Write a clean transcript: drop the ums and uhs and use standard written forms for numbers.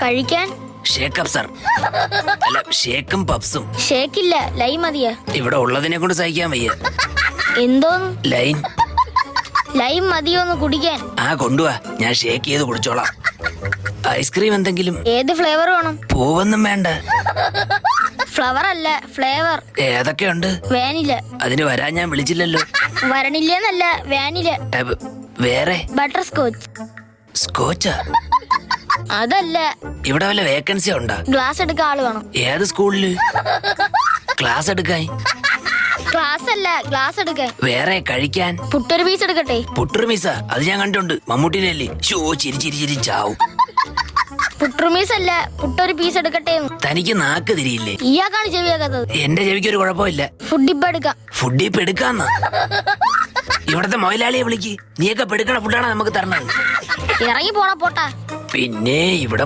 കഴിക്കാൻ shake-up sir. അല്ല, ഷേക്കും പപ്സും. ഷേക്കില്ല, line മതിയാ. ഇവിടെ ഉള്ളതിനെ കൊണ്ട് സഹിക്കാൻ വയ്യ. എന്തോന്ന്? ലൈൻ. ലൈൻ മതിയോന്ന് കുടിക്കാൻ? ആ കൊണ്ടുവാ, ഞാൻ ഷേക്ക് ചെയ്ത് കുടിച്ചോളാം. ഐസ്ക്രീം എന്തെങ്കിലും? ഏത് ഫ്ലേവർ വേണം? പൂവൊന്നും വേണ്ട. ഫ്ലവർ അല്ല, ഫ്ലേവർ. ഏതൊക്കെയുണ്ട്? വാനില. അതിന് വരാൻ ഞാൻ വിളിച്ചില്ലല്ലോ. വരണില്ലെന്നല്ല, വാനില. വേറെ? Butterscotch. സ്കോച്ചാ? അതല്ല. ഇവിടെ വല്ല വേക്കൻസി ഉണ്ടാ? ഗ്ലാസ് എടുക്കാൻ ആള് വേണം. ഏത് സ്കൂളില്? ക്ലാസ് എടുക്കാൻ? ക്ലാസ് അല്ല, ഗ്ലാസ് എടുക്കാൻ. വേറെ കഴിക്കാൻ? പുട്ടൊരു പീസ് എടുക്കട്ടെ? പുട്ടുറുമീസ? അത് ഞാൻ കണ്ടിട്ടുണ്ട്, മമ്മൂട്ടിയിലല്ലേ. ഷോ, ചിരി ചിരി ചിരി ചാവും. പുട്ടുറുമീസ് അല്ല, പുട്ടൊരു പീസ് എടുക്കട്ടെ. തനിക്ക് നാക്ക് തിരിയില്ലേ? ഇയാൾക്കാണ് ചെവിയാക്കാത്തത്. എന്റെ ചെവിക്ക് ഒരു കുഴപ്പമില്ല. ഫുഡ് ഇപ്പൊ എടുക്കാം. ഫുഡ് ഇപ്പൊ എടുക്കാന്ന? ഇവിടത്തെ മൊയിലാളിയെ വിളിക്ക്. നീയൊക്കെ പെടുക്കണ ഫുഡാണ് നമുക്ക് തരണത്. ഇറങ്ങി പോടാ, പോട്ടാ. പിന്നെ ഇവിടെ